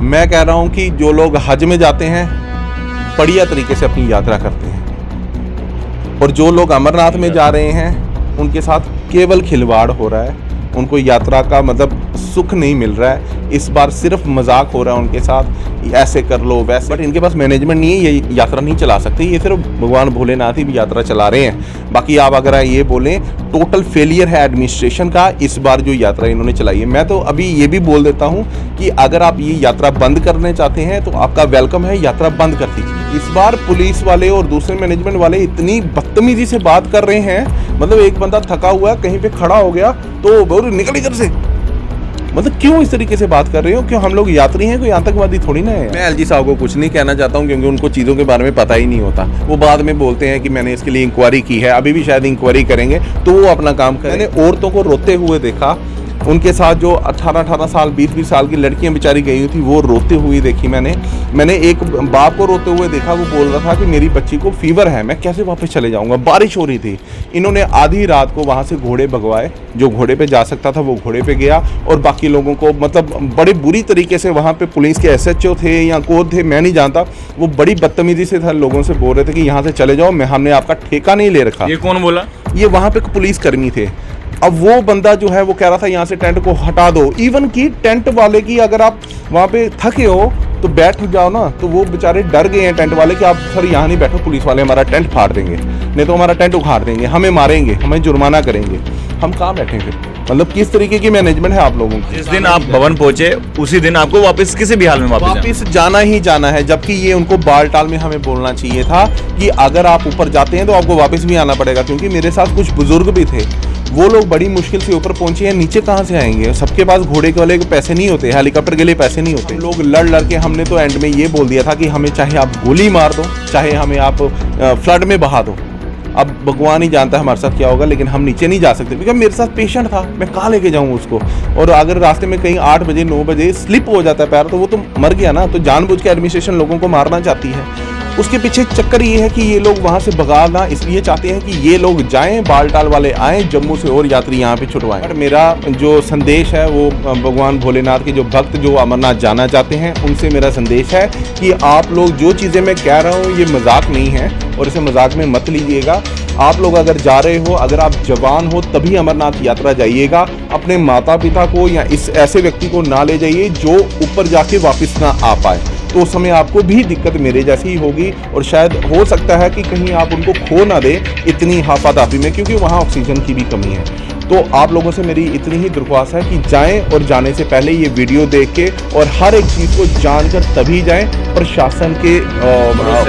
मैं कह रहा हूँ कि जो लोग हज में जाते हैं बढ़िया तरीके से अपनी यात्रा करते हैं, और जो लोग अमरनाथ में जा रहे हैं उनके साथ केवल खिलवाड़ हो रहा है, उनको यात्रा का मतलब सुख नहीं मिल रहा है। इस बार सिर्फ मजाक हो रहा है उनके साथ, ऐसे कर लो वैसे, बट इनके पास मैनेजमेंट नहीं है, ये यात्रा नहीं चला सकते। ये सिर्फ भगवान भोलेनाथ ही भी यात्रा चला रहे हैं। बाकी आप अगर ये बोलें टोटल फेलियर है एडमिनिस्ट्रेशन का इस बार जो यात्रा इन्होंने चलाई है। मैं तो अभी ये भी बोल देता हूँ कि अगर आप ये यात्रा बंद करने चाहते हैं तो आपका वेलकम है, यात्रा बंद कर दीजिए। इस बार पुलिस वाले और दूसरे मैनेजमेंट वाले इतनी बदतमीजी से बात कर रहे हैं, मतलब एक बंदा थका हुआ है कहीं पे खड़ा हो गया तो बोल निकल इधर से, मतलब क्यों इस तरीके से बात कर रहे हो? क्यों हम लोग यात्री हैं, कोई आतंकवादी थोड़ी ना है। मैं एलजी साहब को कुछ नहीं कहना चाहता हूँ क्योंकि उनको चीज़ों के बारे में पता ही नहीं होता। वो बाद में बोलते हैं कि मैंने इसके लिए इंक्वायरी की है, अभी भी शायद इंक्वायरी करेंगे, तो वो अपना काम करें। मैंने औरतों को रोते हुए देखा, उनके साथ जो 18 साल 20 साल की लड़कियां बेचारी गई हुई थी वो रोते हुए देखी। मैंने एक बाप को रोते हुए देखा, वो बोल रहा था कि मेरी बच्ची को फीवर है, मैं कैसे वापस चले जाऊंगा, बारिश हो रही थी। इन्होंने आधी रात को वहां से घोड़े भगवाए, जो घोड़े पे जा सकता था वो घोड़े पे गया, और बाकी लोगों को मतलब बड़े बुरी तरीके से वहाँ पे पुलिस के SHO थे या कौन थे मैं नहीं जानता, वो बड़ी बदतमीजी से था, लोगों से बोल रहे थे कि यहाँ से चले जाओ, हमने आपका ठेका नहीं ले रखा। ये कौन बोला? ये वहाँ पे पुलिस कर्मी थे। अब वो बंदा जो है वो कह रहा था यहाँ से टेंट को हटा दो, इवन कि टेंट वाले की अगर आप वहाँ पे थके हो तो बैठ जाओ ना, तो वो बेचारे डर गए हैं टेंट वाले कि आप सर यहाँ नहीं बैठो, पुलिस वाले हमारा टेंट फाड़ देंगे, नहीं तो हमारा टेंट उखाड़ देंगे, हमें मारेंगे, हमें जुर्माना करेंगे। हम कहाँ बैठेंगे? मतलब किस तरीके की मैनेजमेंट है आप लोगों की? जिस दिन आप भवन पहुंचे उसी दिन आपको वापस किसी भी हाल में वापस जाना ही जाना है, जबकि ये उनको बालटाल में हमें बोलना चाहिए था कि अगर आप ऊपर जाते हैं तो आपको वापस भी आना पड़ेगा। क्योंकि मेरे साथ कुछ बुजुर्ग भी थे, वो लोग बड़ी मुश्किल से ऊपर पहुंचे हैं, नीचे कहाँ से आएंगे? सबके पास घोड़े के वाले के पैसे नहीं होते, हेलीकॉप्टर के लिए पैसे नहीं होते। लोग लड़ के हमने तो एंड में ये बोल दिया था कि हमें चाहे आप गोली मार दो, चाहे हमें आप फ्लड में बहा दो, अब भगवान ही जानता है हमारे साथ क्या होगा, लेकिन हम नीचे नहीं जा सकते क्योंकि मेरे साथ पेशेंट था, मैं कहाँ लेके जाऊँ उसको? और अगर रास्ते में कहीं 8 बजे 9 बजे स्लिप हो जाता है पैर तो वो तो मर गया ना। तो जानबूझ के एडमिनिस्ट्रेशन लोगों को मारना चाहती है। उसके पीछे चक्कर ये है कि ये लोग वहाँ से भगाना इसलिए चाहते हैं कि ये लोग जाएं, बालटाल वाले आएँ जम्मू से और यात्री यहाँ पे छुटवाएं। पर मेरा जो संदेश है वो भगवान भोलेनाथ के जो भक्त जो अमरनाथ जाना चाहते हैं उनसे मेरा संदेश है कि आप लोग जो चीज़ें मैं कह रहा हूँ ये मजाक नहीं है और इसे मजाक में मत लीजिएगा। आप लोग अगर जा रहे हो, अगर आप जवान हो तभी अमरनाथ यात्रा जाइएगा। अपने माता पिता को या इस ऐसे व्यक्ति को ना ले जाइए जो ऊपर जाके वापस ना आ पाए, तो उस समय आपको भी दिक्कत मेरे जैसी ही होगी और शायद हो सकता है कि कहीं आप उनको खो ना दे इतनी हाफादाफी में, क्योंकि वहाँ ऑक्सीजन की भी कमी है। तो आप लोगों से मेरी इतनी ही दरख्वास्त है कि जाएं और जाने से पहले ये वीडियो देख के और हर एक चीज़ को जानकर तभी जाएं, प्रशासन के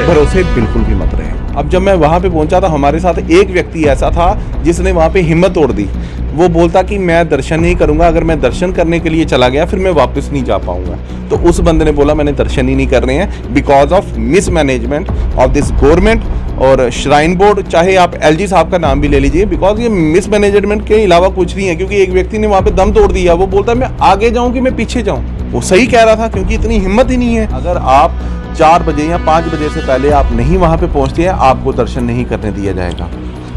भरोसे बिल्कुल भी मत रहें। अब जब मैं वहाँ पे पहुँचा तो हमारे साथ एक व्यक्ति ऐसा था जिसने वहाँ पे हिम्मत तोड़ दी। वो बोलता कि मैं दर्शन नहीं करूँगा, अगर मैं दर्शन करने के लिए चला गया फिर मैं वापस नहीं जा पाऊँगा। तो उस बंदे ने बोला मैंने दर्शन ही नहीं करने हैं because of mismanagement of this government और श्राइन बोर्ड। चाहे आप LG साहब का नाम भी ले लीजिए, बिकॉज ये मिसमैनेजमेंट के अलावा कुछ नहीं है। क्योंकि एक व्यक्ति ने वहाँ पे दम तोड़ दिया, वो बोलता है मैं आगे जाऊँ कि मैं पीछे जाऊँ। वो सही कह रहा था क्योंकि इतनी हिम्मत ही नहीं है। अगर आप 4 बजे या 5 बजे से पहले आप नहीं वहाँ पे पहुँचते हैं, आपको दर्शन नहीं करने दिया जाएगा।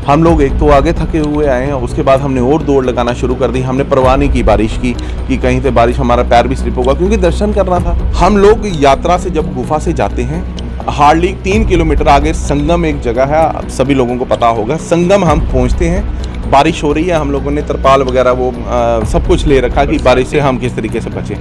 हम लोग एक तो आगे थके हुए आए हैं, उसके बाद हमने और दौड़ लगाना शुरू कर दी। हमने परवाह नहीं की बारिश की कि कहीं से बारिश हमारा पैर भी स्लिप होगा, क्योंकि दर्शन करना था। हम लोग यात्रा से जब गुफा से जाते हैं, हार्डली 3 किलोमीटर आगे संगम एक जगह है, सभी लोगों को पता होगा। संगम हम पहुँचते हैं, बारिश हो रही है, हम लोगों ने तरपाल वगैरह वो सब कुछ ले रखा कि बारिश से हम किस तरीके से बचें।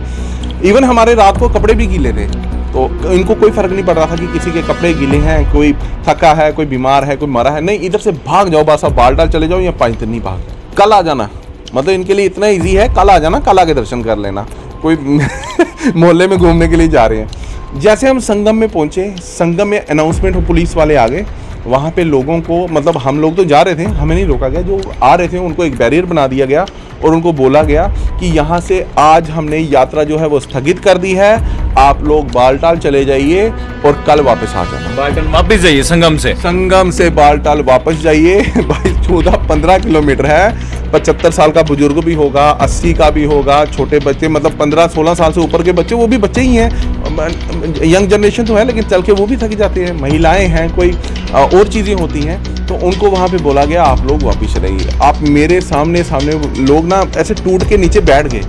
इवन हमारे रात को कपड़े भी गीले थे, तो इनको कोई फ़र्क नहीं पड़ रहा था कि किसी के कपड़े गीले हैं, कोई थका है, कोई बीमार है, कोई मरा है। नहीं, इधर से भाग जाओ, बस आप बालटाल चले जाओ या 5 दिन नहीं भाग, कल आ जाना। मतलब इनके लिए इतना इजी है, कल आ जाना, कल आके दर्शन कर लेना। कोई मोहल्ले में घूमने के लिए जा रहे हैं। जैसे हम संगम में पहुँचे, संगम में अनाउंसमेंट पुलिस वाले आ गए। वहाँ पे लोगों को, मतलब हम लोग तो जा रहे थे, हमें नहीं रोका गया, जो आ रहे थे उनको एक बैरियर बना दिया गया और उनको बोला गया कि यहाँ से आज हमने यात्रा जो है वो स्थगित कर दी है, आप लोग बालटाल चले जाइए और कल वापस आ जाना। बालटाल वापस जाइए, संगम से बालटाल वापस जाइए। भाई 14-15 किलोमीटर है। 75 साल का बुजुर्ग भी होगा, 80 का भी होगा, छोटे बच्चे मतलब 15-16 साल से ऊपर के बच्चे, वो भी बच्चे ही हैं। यंग जनरेशन तो है लेकिन चल के वो भी थक जाते हैं। महिलाएं हैं, कोई और चीज़ें होती हैं, तो उनको वहाँ पे बोला गया आप लोग वापस रहिए। आप मेरे सामने लोग ना ऐसे टूट के नीचे बैठ गए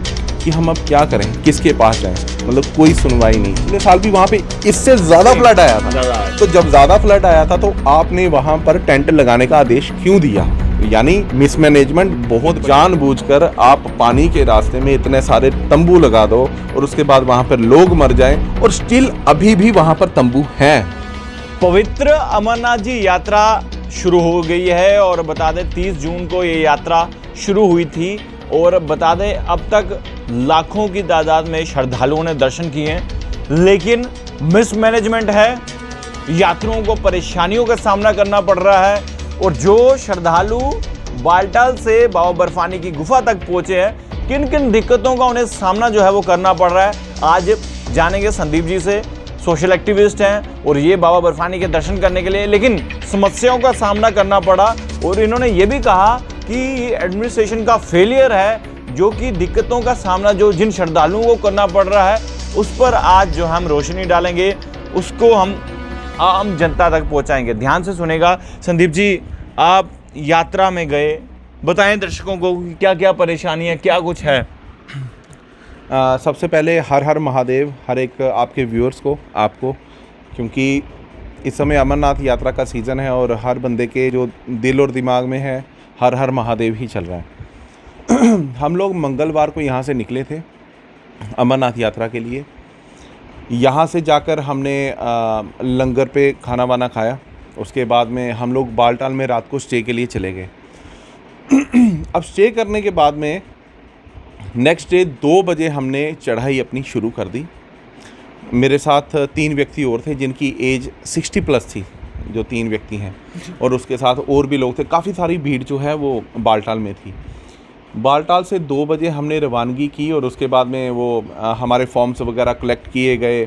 कि हम अब क्या करें, किसके पास जाएं। मतलब कोई सुनवाई नहीं। पिछले साल भी वहाँ पे इससे ज़्यादा फ्लड आया था। तो जब ज़्यादा फ्लड आया था तो आपने वहाँ पर टेंट लगाने का आदेश क्यों दिया? यानी मिसमैनेजमेंट, बहुत जानबूझकर आप पानी के रास्ते में इतने सारे तंबू लगा दो और उसके बाद वहाँ पर लोग मर जाएं और स्टिल अभी भी वहाँ पर तंबू हैं। पवित्र अमरनाथ जी यात्रा शुरू हो गई है और बता दें 30 जून को ये यात्रा शुरू हुई थी और बता दें अब तक लाखों की तादाद में श्रद्धालुओं ने दर्शन किए हैं, लेकिन मिसमैनेजमेंट है, यात्रियों को परेशानियों का सामना करना पड़ रहा है और जो श्रद्धालु बालटाल से बाबा बर्फानी की गुफा तक पहुंचे हैं, किन किन दिक्कतों का उन्हें सामना जो है वो करना पड़ रहा है, आज जानेंगे संदीप जी से। सोशल एक्टिविस्ट हैं और ये बाबा बर्फानी के दर्शन करने के लिए लेकिन समस्याओं का सामना करना पड़ा और इन्होंने ये भी कहा कि ये एडमिनिस्ट्रेशन का फेलियर है, जो कि दिक्कतों का सामना जो जिन श्रद्धालुओं को करना पड़ रहा है उस पर आज जो हम रोशनी डालेंगे, उसको हम आम जनता तक पहुंचाएंगे। ध्यान से सुनेगा। संदीप जी, आप यात्रा में गए, बताएं दर्शकों को क्या क्या परेशानी है, क्या कुछ है। सबसे पहले हर हर महादेव हर एक आपके व्यूअर्स को, आपको, क्योंकि इस समय अमरनाथ यात्रा का सीज़न है और हर बंदे के जो दिल और दिमाग में है हर हर महादेव ही चल रहा है। हम लोग मंगलवार को यहाँ से निकले थे अमरनाथ यात्रा के लिए। यहाँ से जाकर हमने लंगर पे खाना वाना खाया। उसके बाद में हम लोग बालटाल में रात को स्टे के लिए चले गए। अब स्टे करने के बाद में नेक्स्ट डे 2 बजे हमने चढ़ाई अपनी शुरू कर दी। मेरे साथ 3 व्यक्ति और थे जिनकी एज 60+ थी, जो 3 व्यक्ति हैं, और उसके साथ और भी लोग थे। काफ़ी सारी भीड़ जो है वो बालटाल में थी। बालटाल से 2 बजे हमने रवानगी की और उसके बाद में वो हमारे फॉर्म्स वगैरह कलेक्ट किए गए।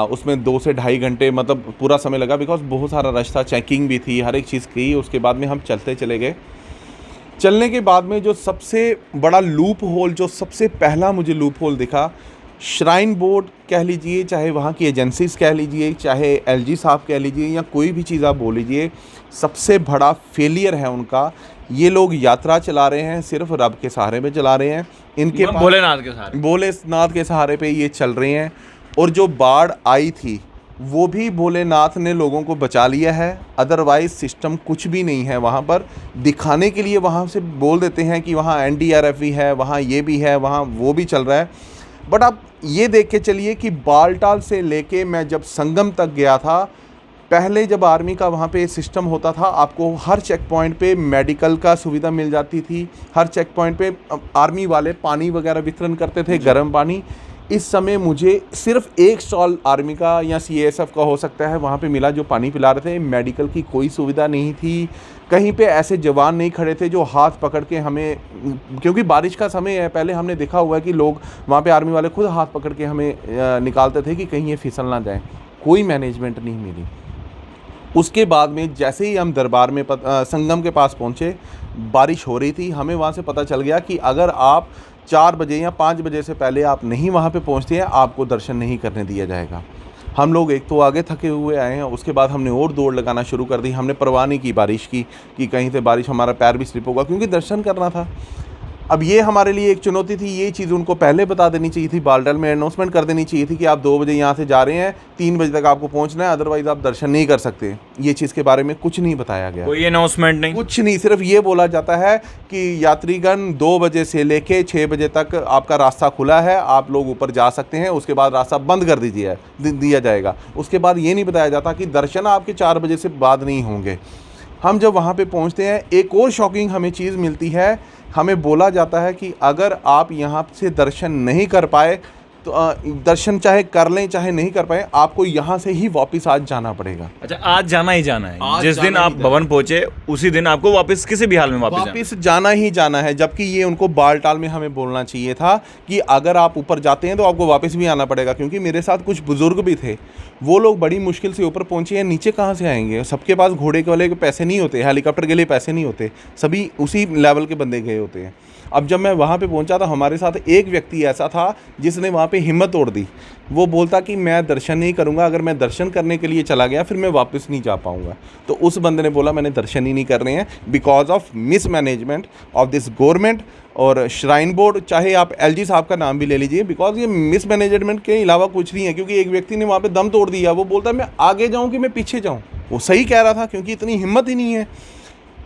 उसमें 2 से ढाई घंटे मतलब पूरा समय लगा, बिकॉज बहुत सारा रश था, चेकिंग भी थी, हर एक चीज़ की। उसके बाद में हम चलते चले गए। चलने के बाद में जो सबसे बड़ा लूप होल, जो सबसे पहला मुझे लूप होल दिखा, श्राइन बोर्ड कह लीजिए, चाहे वहाँ की एजेंसीज कह लीजिए, चाहे एलजी साहब कह लीजिए, या कोई भी चीज़ आप बोल लीजिए, सबसे बड़ा फेलियर है उनका। ये लोग यात्रा चला रहे हैं सिर्फ रब के सहारे पे चला रहे हैं, इनके भोलेनाथ के सहारे पे ये चल रहे हैं। और जो बाढ़ आई थी वो भी भोलेनाथ ने लोगों को बचा लिया है, अदरवाइज़ सिस्टम कुछ भी नहीं है वहाँ पर। दिखाने के लिए वहाँ से बोल देते हैं कि वहाँ एनडीआरएफ भी है, वहाँ ये भी है, वहाँ वो भी चल रहा है। बट आप ये देख के चलिए कि बालटाल से लेके मैं जब संगम तक गया था, पहले जब आर्मी का वहाँ पे सिस्टम होता था, आपको हर चेक पॉइंट पे मेडिकल का सुविधा मिल जाती थी। हर चेक पॉइंट पे आर्मी वाले पानी वगैरह वितरण करते थे, गर्म पानी। इस समय मुझे सिर्फ एक स्टॉल आर्मी का या सीएसएफ का हो सकता है वहाँ पे मिला, जो पानी पिला रहे थे। मेडिकल की कोई सुविधा नहीं थी। कहीं पे ऐसे जवान नहीं खड़े थे जो हाथ पकड़ के हमें, क्योंकि बारिश का समय है, पहले हमने देखा हुआ है कि लोग वहाँ पे आर्मी वाले खुद हाथ पकड़ के हमें निकालते थे कि कहीं ये फिसल ना जाए। कोई मैनेजमेंट नहीं मिली। उसके बाद में जैसे ही हम दरबार में संगम के पास पहुँचे, बारिश हो रही थी। हमें वहाँ से पता चल गया कि अगर आप 4 बजे या 5 बजे से पहले आप नहीं वहाँ पे पहुँचते हैं, आपको दर्शन नहीं करने दिया जाएगा। हम लोग एक तो आगे थके हुए आए हैं, उसके बाद हमने और दौड़ लगाना शुरू कर दी। हमने परवाह नहीं की बारिश की कि कहीं से बारिश हमारा पैर भी स्लिप होगा, क्योंकि दर्शन करना था। अब ये हमारे लिए एक चुनौती थी। ये चीज़ उनको पहले बता देनी चाहिए थी, बालटाल में अनाउंसमेंट कर देनी चाहिए थी कि आप 2 बजे यहाँ से जा रहे हैं, 3 बजे तक आपको पहुँचना है, अदरवाइज़ आप दर्शन नहीं कर सकते। ये चीज़ के बारे में कुछ नहीं बताया गया, कोई अनाउंसमेंट नहीं, कुछ नहीं। सिर्फ ये बोला जाता है कि यात्रीगण 2 बजे से लेके 6 बजे तक आपका रास्ता खुला है, आप लोग ऊपर जा सकते हैं, उसके बाद रास्ता बंद कर दिया जाएगा। उसके बाद ये नहीं बताया जाता कि दर्शन आपके 4 बजे से बाद नहीं होंगे। हम जब वहाँ पे पहुँचते हैं, एक और शॉकिंग हमें चीज़ मिलती है। हमें बोला जाता है कि अगर आप यहाँ से दर्शन नहीं कर पाए तो दर्शन चाहे कर लें चाहे नहीं कर पाए, आपको यहाँ से ही वापस आज जाना पड़ेगा। अच्छा, आज जाना ही जाना है। जिस दिन आप भवन पहुंचे उसी दिन आपको वापस किसी भी हाल में वापस जाना ही जाना है। जबकि ये उनको बालटाल में हमें बोलना चाहिए था कि अगर आप ऊपर जाते हैं तो आपको वापस भी आना पड़ेगा, क्योंकि मेरे साथ कुछ बुजुर्ग भी थे। वो लोग बड़ी मुश्किल से ऊपर पहुंचे हैं, नीचे कहाँ से आएंगे? सबके पास घोड़े के वाले के पैसे नहीं होते, हेलीकॉप्टर के लिए पैसे नहीं होते, सभी उसी लेवल के बंदे गए होते हैं। अब जब मैं वहाँ पे पहुँचा तो हमारे साथ एक व्यक्ति ऐसा था जिसने वहाँ पे हिम्मत तोड़ दी। वो बोलता कि मैं दर्शन नहीं करूँगा, अगर मैं दर्शन करने के लिए चला गया फिर मैं वापस नहीं जा पाऊँगा। तो उस बंदे ने बोला मैंने दर्शन ही नहीं करने हैं because of mismanagement of this government और श्राइन बोर्ड, चाहे आप एलजी साहब का नाम भी ले लीजिए, बिकॉज ये मिसमैनेजमेंट के अलावा कुछ नहीं है। क्योंकि एक व्यक्ति ने वहाँ पे दम तोड़ दिया, वो बोलता है मैं आगे जाऊँ कि मैं पीछे जाऊँ। वो सही कह रहा था क्योंकि इतनी हिम्मत ही नहीं है।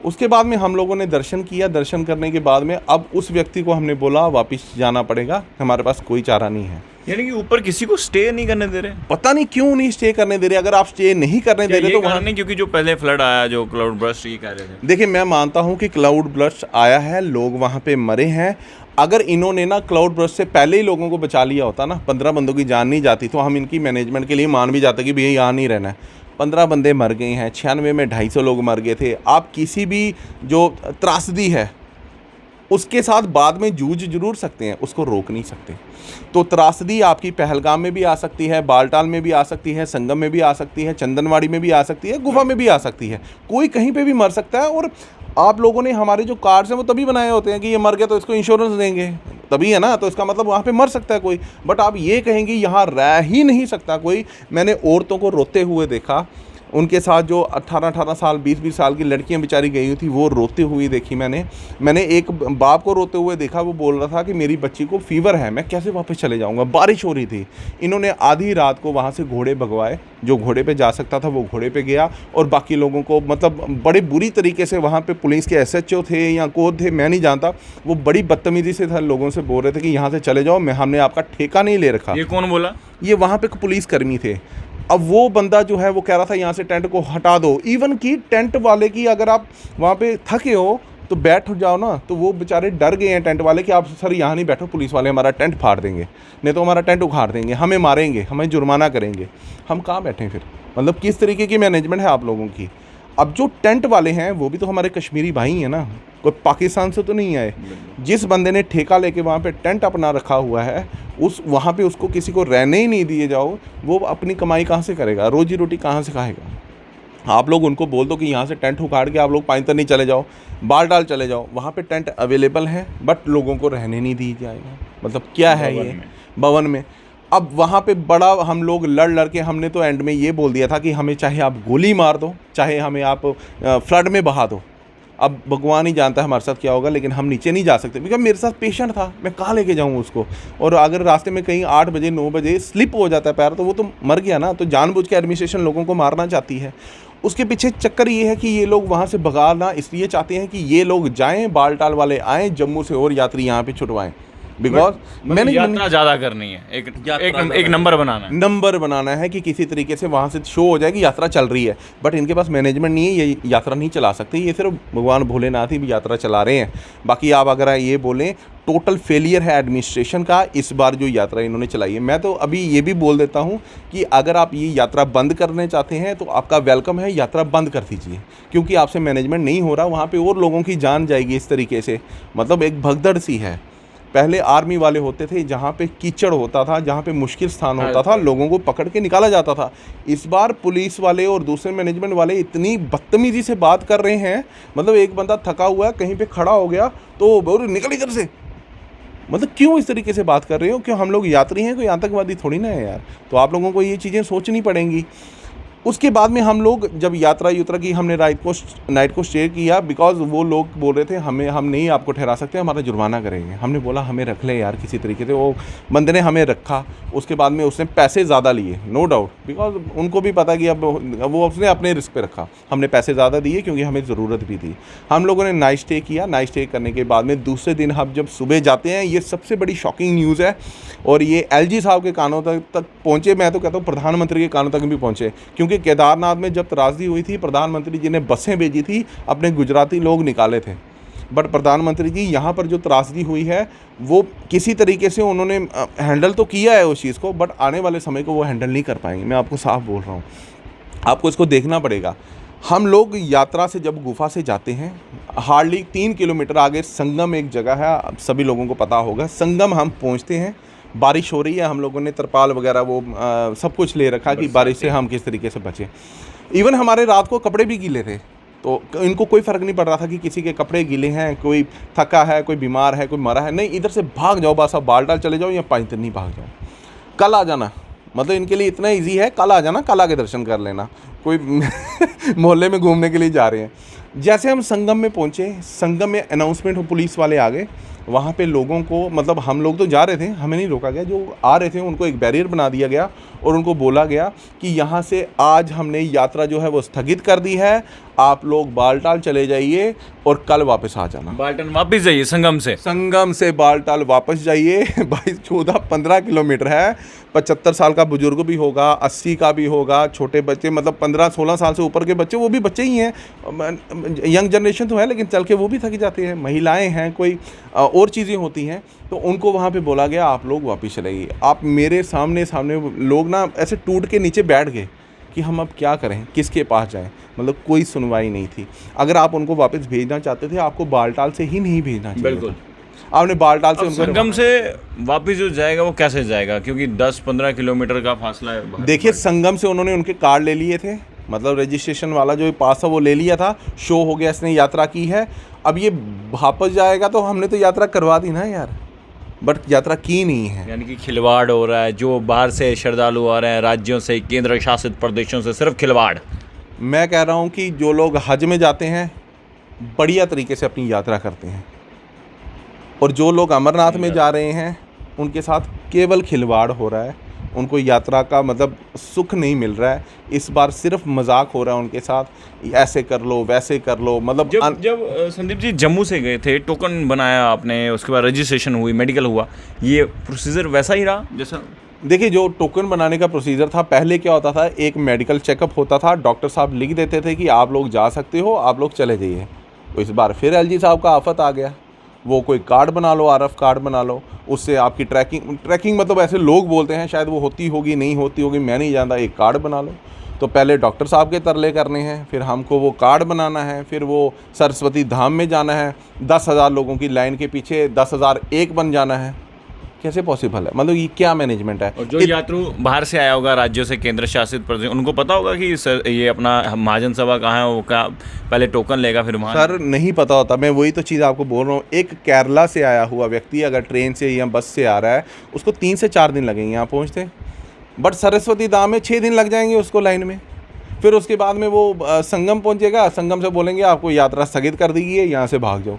उसके बाद में हम लोगों ने दर्शन किया। दर्शन करने के बाद में अब उस व्यक्ति को हमने बोला वापस जाना पड़ेगा, हमारे पास कोई चारा नहीं है। यानी कि ऊपर किसी को स्टे नहीं करने दे रहे? पता नहीं क्यों नहीं स्टे करने दे रहे। अगर आप स्टे नहीं करने दे रहे तो वहाँ नहीं, क्योंकि जो पहले फ्लड आया, जो क्लाउड बर्स्ट, ये कह रहे थे। देखिए, मैं मानता हूँ कि क्लाउड बर्स्ट आया है, लोग वहाँ पे मरे हैं। अगर इन्होंने ना क्लाउड बर्स्ट से पहले ही लोगों को बचा लिया होता ना, 15 बंदों की जान नहीं जाती, तो हम इनकी मैनेजमेंट के लिए मान भी जाते कि भैया यहाँ नहीं रहना है। 15 बंदे मर गए हैं, 96 में 250 लोग मर गए थे। आप किसी भी जो त्रासदी है उसके साथ बाद में जूझ जरूर सकते हैं, उसको रोक नहीं सकते। तो त्रासदी आपकी पहलगाम में भी आ सकती है, बालटाल में भी आ सकती है, संगम में भी आ सकती है, चंदनवाड़ी में भी आ सकती है, गुफा में भी आ सकती है। कोई कहीं पे भी मर सकता है। और आप लोगों ने हमारे जो कार्ड्स हैं वो तभी बनाए होते हैं कि ये मर गया तो इसको इंश्योरेंस देंगे, तभी है ना। तो इसका मतलब वहाँ पे मर सकता है कोई, बट आप ये कहेंगे यहाँ रह ही नहीं सकता कोई। मैंने औरतों को रोते हुए देखा, उनके साथ जो 18-18 साल 20-20 साल की लड़कियां बेचारी गई हुई थी वो रोते हुए देखी मैंने एक बाप को रोते हुए देखा। वो बोल रहा था कि मेरी बच्ची को फीवर है, मैं कैसे वापस चले जाऊंगा। बारिश हो रही थी। इन्होंने आधी रात को वहाँ से घोड़े भगवाए, जो घोड़े पे जा सकता था वो घोड़े पे गया, और बाकी लोगों को मतलब बड़े बुरी तरीके से वहाँ पे पुलिस के SHO थे या कोद थे, मैं नहीं जानता, वो बड़ी बदतमीज़ी से था, लोगों से बोल रहे थे कि यहाँ से चले जाओ, हमने आपका ठेका नहीं ले रखा। ये कौन बोला? ये वहाँ पे पुलिस कर्मी थे। अब वो बंदा जो है वो कह रहा था यहाँ से टेंट को हटा दो। इवन कि टेंट वाले की अगर आप वहाँ पे थके हो तो बैठ जाओ ना, तो वो बेचारे डर गए हैं टेंट वाले कि आप सर यहाँ नहीं बैठो, पुलिस वाले हमारा टेंट फाड़ देंगे, नहीं तो हमारा टेंट उखाड़ देंगे, हमें मारेंगे, हमें जुर्माना करेंगे। हम कहाँ बैठें फिर? मतलब किस तरीके की मैनेजमेंट है आप लोगों की। अब जो टेंट वाले हैं वो भी तो हमारे कश्मीरी भाई हैं ना, कोई पाकिस्तान से तो नहीं आए। जिस बंदे ने ठेका लेके वहाँ पे टेंट अपना रखा हुआ है, उस वहाँ पे उसको किसी को रहने ही नहीं दिए जाओ, वो अपनी कमाई कहाँ से करेगा, रोजी रोटी कहाँ से खाएगा। आप लोग उनको बोल दो कि यहाँ से टेंट उखाड़ के आप लोग पानीतनी चले जाओ, बालटाल चले जाओ, वहाँ पे टेंट अवेलेबल है, बट लोगों को रहने नहीं दिया जाएगा। मतलब क्या है ये भवन में। अब वहाँ पे बड़ा हम लोग लड़ के हमने तो एंड में ये बोल दिया था कि हमें चाहे आप गोली मार दो, चाहे हमें आप फ्लड में बहा दो, अब भगवान ही जानता है हमारे साथ क्या होगा, लेकिन हम नीचे नहीं जा सकते क्योंकि मेरे साथ पेशेंट था, मैं कहाँ लेके जाऊँ उसको। और अगर रास्ते में कहीं 8 बजे 9 बजे स्लिप हो जाता है पैर, तो वो तो मर गया ना। तो जानबूझ के एडमिनिस्ट्रेशन लोगों को मारना चाहती है। उसके पीछे चक्कर ये है कि ये लोग वहाँ से भगाना इसलिए चाहते हैं कि ये लोग जाएँ, बालटाल वाले आएँ, जम्मू से और यात्री यहाँ पर छुटवाएँ। बिकॉज मैंने यात्रा ज़्यादा करनी है, एक नंबर बनाना है कि किसी तरीके से वहाँ से शो हो जाए कि यात्रा चल रही है। बट इनके पास मैनेजमेंट नहीं है, ये यात्रा नहीं चला सकते। ये सिर्फ भगवान भोलेनाथ ही भी यात्रा चला रहे हैं। बाकी आप अगर ये बोलें टोटल फेलियर है एडमिनिस्ट्रेशन का इस बार जो यात्रा इन्होंने चलाई है। मैं तो अभी ये भी बोल देता हूँ कि अगर आप ये यात्रा बंद करने चाहते हैं तो आपका वेलकम है, यात्रा बंद कर दीजिए, क्योंकि आपसे मैनेजमेंट नहीं हो रहा। वहाँ पर और लोगों की जान जाएगी इस तरीके से। मतलब एक भगदड़ सी है। पहले आर्मी वाले होते थे, जहाँ पे कीचड़ होता था, जहाँ पे मुश्किल स्थान होता था, लोगों को पकड़ के निकाला जाता था। इस बार पुलिस वाले और दूसरे मैनेजमेंट वाले इतनी बदतमीजी से बात कर रहे हैं। मतलब एक बंदा थका हुआ है, कहीं पे खड़ा हो गया तो बोल निकल इधर से। मतलब क्यों इस तरीके से बात कर रहे हो? क्यों? हम लोग यात्री हैं, कोई आतंकवादी थोड़ी ना है यार। तो आप लोगों को ये चीज़ें सोचनी पड़ेंगी। उसके बाद में हम लोग जब यात्रा की हमने नाइट को स्टे किया, बिकॉज वो लोग बोल रहे थे हम नहीं आपको ठहरा सकते, हमारा जुर्माना करेंगे। हमने बोला हमें रख ले यार किसी तरीके से। वो बंदे ने हमें रखा। उसके बाद में उसने पैसे ज़्यादा लिए, नो डाउट, बिकॉज उनको भी पता कि अब वो उसने अपने रिस्क पे रखा। हमने पैसे ज़्यादा दिए क्योंकि हमें ज़रूरत भी थी। हम लोगों ने नाइट स्टे किया। नाइट स्टे करने के बाद में दूसरे दिन हम जब सुबह जाते हैं, ये सबसे बड़ी शॉकिंग न्यूज़ है और ये LG साहब के कानों तक पहुँचे। मैं तो कहता हूँ प्रधानमंत्री के कानों तक भी पहुँचे, क्योंकि केदारनाथ में जब त्रासदी हुई थी, प्रधानमंत्री जी ने बसें भेजी थी, अपने गुजराती लोग निकाले थे। बट प्रधानमंत्री जी यहाँ पर जो त्रासदी हुई है वो किसी तरीके से उन्होंने हैंडल तो किया है उस चीज़ को, बट आने वाले समय को वो हैंडल नहीं कर पाएंगे। मैं आपको साफ बोल रहा हूँ, आपको इसको देखना पड़ेगा। हम लोग यात्रा से जब गुफा से जाते हैं, हार्डली 3 किलोमीटर आगे संगम एक जगह है, सभी लोगों को पता होगा। संगम हम पहुँचते हैं, बारिश हो रही है, हम लोगों ने तरपाल वगैरह वो सब कुछ ले रखा कि बारिश से हम किस तरीके से बचें। इवन हमारे रात को कपड़े भी गीले थे, तो इनको कोई फ़र्क नहीं पड़ रहा था कि किसी के कपड़े गीले हैं, कोई थका है, कोई बीमार है, कोई मरा है। नहीं, इधर से भाग जाओ, बस आप बालटाल चले जाओ या पांचतरनी भाग जाओ, कल आ जाना। मतलब इनके लिए इतना इजी है, कल आ जाना, कल आके दर्शन कर लेना। कोई मोहल्ले में घूमने के लिए जा रहे हैं। जैसे हम संगम में पहुँचे, संगम में अनाउंसमेंट हो, पुलिस वाले आ गए। वहाँ पे लोगों को, मतलब हम लोग तो जा रहे थे, हमें नहीं रोका गया, जो आ रहे थे उनको एक बैरियर बना दिया गया और उनको बोला गया कि यहाँ से आज हमने यात्रा जो है वो स्थगित कर दी है, आप लोग बालटाल चले जाइए और कल वापस आ जाना। बालटाल वापस जाइए, संगम से बालटाल वापस जाइए। 22, 14, 15 किलोमीटर है। 75 साल का बुजुर्ग भी होगा, 80 का भी होगा, छोटे बच्चे, मतलब 15-16 साल से ऊपर के बच्चे, वो भी बच्चे ही हैं। यंग जनरेशन तो है, लेकिन चल के वो भी थक जाते हैं। महिलाएं हैं, कोई और चीज़ें होती हैं, तो उनको वहाँ पे बोला गया आप लोग वापस चले जाइए। आप मेरे सामने लोग ना ऐसे टूट के नीचे बैठ गए कि हम अब क्या करें, किसके पास जाएं। मतलब कोई सुनवाई नहीं थी। अगर आप उनको वापस भेजना चाहते थे, आपको बालटाल से ही नहीं भेजना चाहिए। बिल्कुल, आपने बालटाल से उनको, संगम से वापस जो जाएगा वो कैसे जाएगा, क्योंकि 10-15 किलोमीटर का फासला है। देखिए, संगम से उन्होंने उनके कार्ड ले लिए थे, मतलब रजिस्ट्रेशन वाला जो पास था वो ले लिया था, शो हो गया इसने यात्रा की है। अब ये वापस जाएगा तो हमने तो यात्रा करवा दी ना यार, बट यात्रा की नहीं है। यानी कि खिलवाड़ हो रहा है। जो बाहर से श्रद्धालु आ रहे हैं, राज्यों से, केंद्र शासित प्रदेशों से, सिर्फ खिलवाड़। मैं कह रहा हूँ कि जो लोग हज में जाते हैं बढ़िया तरीके से अपनी यात्रा करते हैं, और जो लोग अमरनाथ में जा रहे हैं उनके साथ केवल खिलवाड़ हो रहा है। उनको यात्रा का मतलब सुख नहीं मिल रहा है। इस बार सिर्फ मजाक हो रहा है उनके साथ, ऐसे कर लो, वैसे कर लो। मतलब जब संदीप जी जम्मू से गए थे, टोकन बनाया आपने, उसके बाद रजिस्ट्रेशन हुई, मेडिकल हुआ, ये प्रोसीजर वैसा ही रहा जैसा? देखिए, जो टोकन बनाने का प्रोसीजर था, पहले क्या होता था, एक मेडिकल चेकअप होता था, डॉक्टर साहब लिख देते थे कि आप लोग जा सकते हो, आप लोग चले जाइए। तो इस बार फिर एलजी साहब का आफत आ गया, वो कोई कार्ड बना लो, आरएफ कार्ड बना लो, उससे आपकी ट्रैकिंग मतलब ऐसे लोग बोलते हैं, शायद वो होती होगी, नहीं होती होगी, मैं नहीं जानता, एक कार्ड बना लो। तो पहले डॉक्टर साहब के तरले करने हैं, फिर हमको वो कार्ड बनाना है, फिर वो सरस्वती धाम में जाना है, 10,000 लोगों की लाइन के पीछे 10,001 बन जाना है। कैसे पॉसिबल है? मतलब ये क्या मैनेजमेंट है? और जो यात्रु बाहर से आया होगा, राज्यों से, केंद्र शासित प्रदेश, उनको पता होगा कि सर ये अपना महाजन सभा कहाँ है, वो का पहले टोकन लेगा फिर वहाँ? सर नहीं पता होता। मैं वही तो चीज़ आपको बोल रहा हूँ। एक केरला से आया हुआ व्यक्ति अगर ट्रेन से या बस से आ रहा है, उसको 3 से 4 दिन लगेंगे यहाँ पहुँचते, बट सरस्वती धाम में 6 दिन लग जाएंगे उसको लाइन में। फिर उसके बाद में वो संगम पहुँचेगा, संगम से बोलेंगे आपको यात्रा स्थगित कर दी है, यहाँ से भाग जाओ।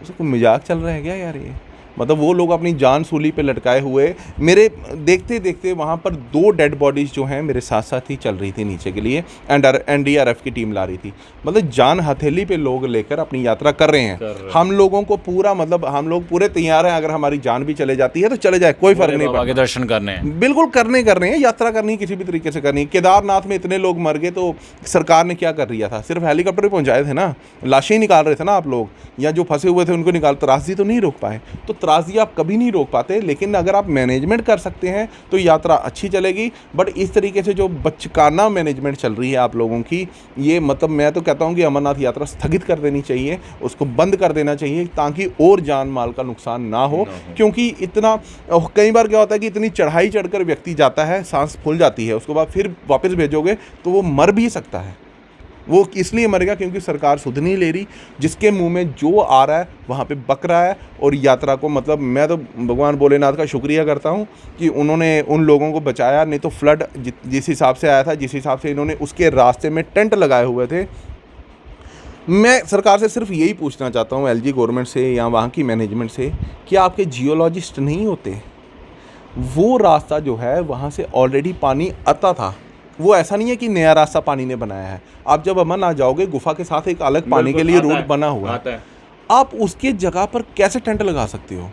उसको मजाक चल रहा है क्या यार ये? मतलब वो लोग अपनी जान सूली पे लटकाए हुए, मेरे देखते देखते वहाँ पर 2 डेड बॉडीज़ जो हैं मेरे साथ साथ ही चल रही थी नीचे के लिए, एनडीआरएफ की टीम ला रही थी। मतलब जान हथेली पे लोग लेकर अपनी यात्रा कर रहे हैं। हम लोगों को पूरा, मतलब हम लोग पूरे तैयार हैं, अगर हमारी जान भी चले जाती है तो चले जाए, कोई फर्क नहीं पड़ता। दर्शन करने हैं, बिल्कुल कर रहे हैं, यात्रा करनी किसी भी तरीके से करनी। केदारनाथ में इतने लोग मर गए तो सरकार ने क्या कर दिया था? सिर्फ हेलीकॉप्टर पहुँचाए थे ना, लाशें निकाल रहे थे ना आप लोग, या जो फंसे हुए थे उनको निकाल, त्रासदी तो नहीं रोक पाए। तो त्रासदी आप कभी नहीं रोक पाते, लेकिन अगर आप मैनेजमेंट कर सकते हैं तो यात्रा अच्छी चलेगी। बट इस तरीके से जो बचकाना मैनेजमेंट चल रही है आप लोगों की, ये मतलब मैं तो कहता हूं कि अमरनाथ यात्रा स्थगित कर देनी चाहिए, उसको बंद कर देना चाहिए, ताकि और जान माल का नुकसान ना हो। क्योंकि इतना, कई बार क्या होता है कि इतनी चढ़ाई चढ़कर व्यक्ति जाता है, सांस फूल जाती है, उसके बाद फिर वापस भेजोगे तो वो मर भी सकता है। वो इसलिए मरेगा क्योंकि सरकार सुध नहीं ले रही, जिसके मुंह में जो आ रहा है वहाँ पे बक रहा है। और यात्रा को, मतलब मैं तो भगवान भोलेनाथ का शुक्रिया करता हूँ कि उन्होंने उन लोगों को बचाया। नहीं तो फ्लड जिस हिसाब से आया था, जिस हिसाब से इन्होंने उसके रास्ते में टेंट लगाए हुए थे। मैं सरकार से सिर्फ यही पूछना चाहता हूँ, एलजी गवर्नमेंट से या वहाँ की मैनेजमेंट से, कि आपके जियोलॉजिस्ट नहीं होते? वो रास्ता जो है वहाँ से ऑलरेडी पानी आता था, वो ऐसा नहीं है कि नया रास्ता पानी ने बनाया है। आप जब अमरनाथ जाओगे, गुफा के साथ एक अलग पानी के लिए रूट बना हुआ है, आप उसके जगह पर कैसे टेंट लगा सकते हो?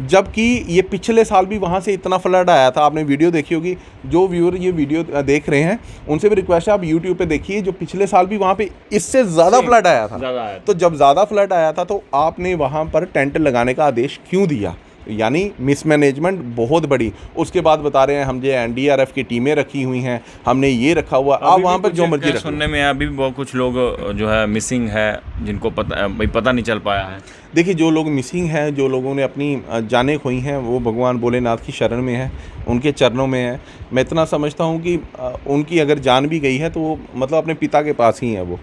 जबकि ये पिछले साल भी वहाँ से इतना फ्लड आया था, आपने वीडियो देखी होगी। जो व्यूअर ये वीडियो देख रहे हैं उनसे भी रिक्वेस्ट है, आप यूट्यूब पे देखिए, जो पिछले साल भी वहाँ पे इससे ज़्यादा फ्लड आया था। तो जब ज़्यादा फ्लड आया था तो आपने वहाँ पर टेंट लगाने का आदेश क्यों दिया? यानी मिसमैनेजमेंट बहुत बड़ी। उसके बाद बता रहे हैं हम जो एनडीआरएफ की टीमें रखी हुई हैं, हमने ये रखा हुआ। आप वहाँ पर जो मर्जी सुनने में अभी भी बहुत कुछ लोग जो है मिसिंग है, जिनको पता नहीं चल पाया है। देखिए, जो लोग मिसिंग हैं, जो लोगों ने अपनी जानें खोई हैं, वो भगवान भोलेनाथ की शरण में है, उनके चरणों में है। मैं इतना समझता हूँ कि उनकी अगर जान भी गई है तो वो मतलब अपने पिता के पास ही है। वो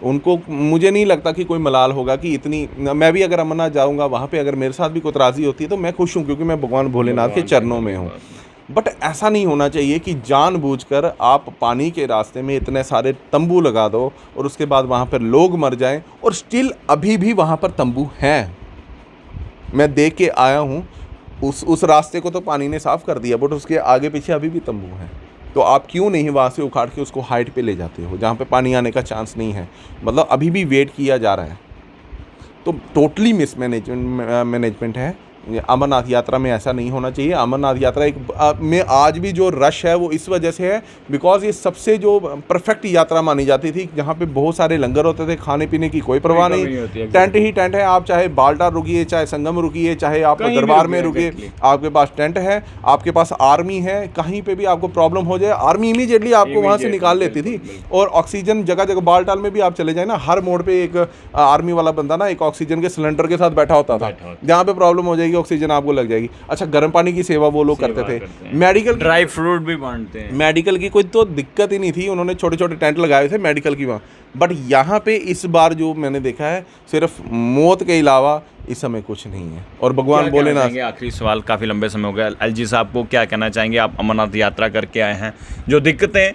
उनको, मुझे नहीं लगता कि कोई मलाल होगा कि इतनी, मैं भी अगर अमरनाथ जाऊंगा वहाँ पे अगर मेरे साथ भी कोतराजी होती है तो मैं खुश हूँ, क्योंकि मैं भगवान भोलेनाथ के चरणों में हूँ। बट ऐसा नहीं होना चाहिए कि जानबूझकर आप पानी के रास्ते में इतने सारे तंबू लगा दो और उसके बाद वहाँ पर लोग मर जाएं, और स्टिल अभी भी वहाँ पर तंबू हैं। मैं देख के आया हूँ, उस रास्ते को तो पानी ने साफ़ कर दिया, बट उसके आगे पीछे अभी भी तंबू हैं। तो आप क्यों नहीं वहाँ से उखाड़ के उसको हाइट पे ले जाते हो जहाँ पे पानी आने का चांस नहीं है? मतलब अभी भी वेट किया जा रहा है। तो टोटली मैनेजमेंट है। ये अमरनाथ यात्रा में ऐसा नहीं होना चाहिए। अमरनाथ यात्रा में आज भी जो रश है वो इस वजह से है बिकॉज ये सबसे जो परफेक्ट यात्रा मानी जाती थी, जहाँ पे बहुत सारे लंगर होते थे, खाने पीने की कोई परवाह नहीं, टेंट ही टेंट है। आप चाहे बाल्टार रुकिए, चाहे संगम रुकिए, चाहे आप दरबार में रुकिए, आपके पास टेंट है, आपके पास आर्मी है, कहीं पे भी आपको प्रॉब्लम हो जाए आर्मी इमीडिएटली आपको वहाँ से निकाल लेती थी। और ऑक्सीजन जगह जगह, बाल्टाल में भी आप चले जाए ना, हर मोड़ पे एक आर्मी वाला बंदा ना एक ऑक्सीजन के सिलेंडर के साथ बैठा होता था, जहाँ पे प्रॉब्लम हो जाएगी ऑक्सीजन आपको लग जाएगी। अच्छा, गर्म पानी की सेवा वो लोग करते थे। मेडिकल, ड्राई फ्रूट भी बांटते हैं। मेडिकल की कोई तो दिक्कत ही नहीं थी, उन्होंने छोटे छोटे टेंट लगाए थे मेडिकल की वहाँ। बट यहाँ पे इस बार जो मैंने देखा है, सिर्फ मौत के अलावा इस समय कुछ नहीं है। और भगवान भोलेनाथ, आखिरी सवाल, काफ़ी लंबे समय हो गया, एलजी साहब को क्या कहना चाहेंगे? आप अमरनाथ यात्रा करके आए हैं, जो दिक्कतें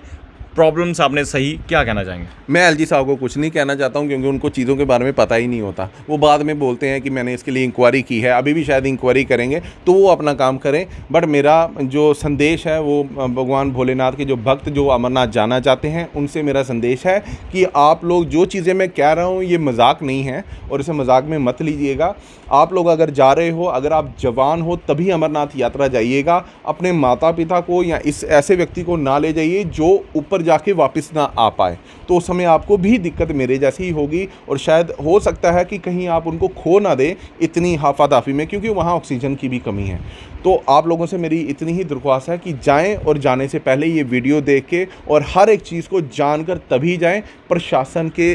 प्रॉब्लम्स आपने सही, क्या कहना चाहेंगे? मैं एलजी साहब को कुछ नहीं कहना चाहता हूं, क्योंकि उनको चीज़ों के बारे में पता ही नहीं होता। वो बाद में बोलते हैं कि मैंने इसके लिए इंक्वायरी की है, अभी भी शायद इंक्वायरी करेंगे, तो वो अपना काम करें। बट मेरा जो संदेश है वो भगवान भोलेनाथ के जो भक्त जो अमरनाथ जाना चाहते हैं उनसे मेरा संदेश है कि आप लोग, जो चीज़ें मैं कह रहा हूँ ये मजाक नहीं है और इसे मजाक में मत लीजिएगा। आप लोग अगर जा रहे हो, अगर आप जवान हो तभी अमरनाथ यात्रा जाइएगा। अपने माता पिता को या इस ऐसे व्यक्ति को ना ले जाइए जो ऊपर जाके वापस ना आ पाए, तो उस समय आपको भी दिक्कत मेरे जैसी ही होगी। और शायद हो सकता है कि कहीं आप उनको खो ना दें इतनी हाफादाफी में, क्योंकि वहाँ ऑक्सीजन की भी कमी है। तो आप लोगों से मेरी इतनी ही दरख्वास्त है कि जाएं और जाने से पहले ये वीडियो देख के और हर एक चीज़ को जानकर तभी जाएं। प्रशासन के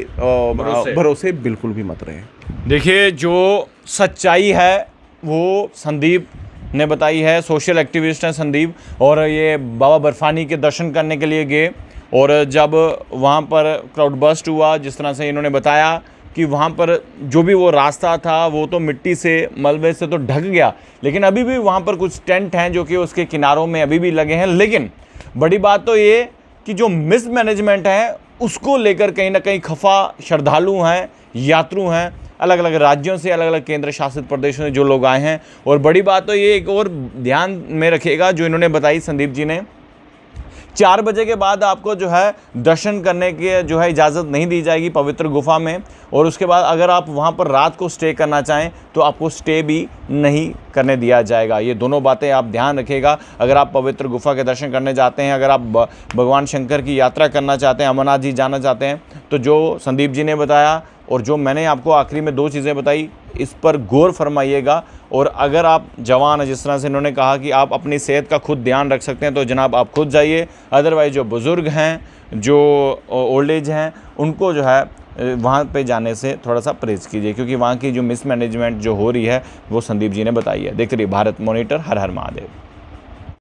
भरोसे बिल्कुल भी मत रहें। देखिए, जो सच्चाई है वो संदीप ने बताई है। सोशल एक्टिविस्ट हैं संदीप, और ये बाबा बर्फानी के दर्शन करने के लिए गए, और जब वहाँ पर क्राउड बस्ट हुआ, जिस तरह से इन्होंने बताया कि वहाँ पर जो भी वो रास्ता था वो तो मिट्टी से, मलबे से तो ढक गया, लेकिन अभी भी वहाँ पर कुछ टेंट हैं जो कि उसके किनारों में अभी भी लगे हैं। लेकिन बड़ी बात तो ये कि जो मिसमैनेजमेंट है उसको लेकर कहीं ना कहीं खफा श्रद्धालु हैं, यात्रु हैं, अलग अलग राज्यों से, अलग अलग केंद्र शासित प्रदेशों से जो लोग आए हैं। और बड़ी बात तो ये एक और ध्यान में रखिएगा जो इन्होंने बताई संदीप जी ने, 4 बजे के बाद आपको जो है दर्शन करने की जो है इजाज़त नहीं दी जाएगी पवित्र गुफा में। और उसके बाद अगर आप वहाँ पर रात को स्टे करना चाहें तो आपको स्टे भी नहीं करने दिया जाएगा। ये दोनों बातें आप ध्यान रखिएगा। अगर आप पवित्र गुफा के दर्शन करने जाते हैं, अगर आप भगवान शंकर की यात्रा करना चाहते हैं, अमरनाथ जी जाना चाहते हैं, तो जो संदीप जी ने बताया और जो मैंने आपको आखिरी में 2 चीज़ें बताई, इस पर गौर फरमाइएगा। और अगर आप जवान हैं, जिस तरह से इन्होंने कहा कि आप अपनी सेहत का खुद ध्यान रख सकते हैं, तो जनाब आप खुद जाइए। अदरवाइज़ जो बुज़ुर्ग हैं, जो ओल्ड एज हैं, उनको जो है वहाँ पे जाने से थोड़ा सा परहेज़ कीजिए, क्योंकि वहाँ की जो मिसमैनेजमेंट जो हो रही है वो संदीप जी ने बताई है। देखते रहिए भारत मॉनिटर। हर हर महादेव।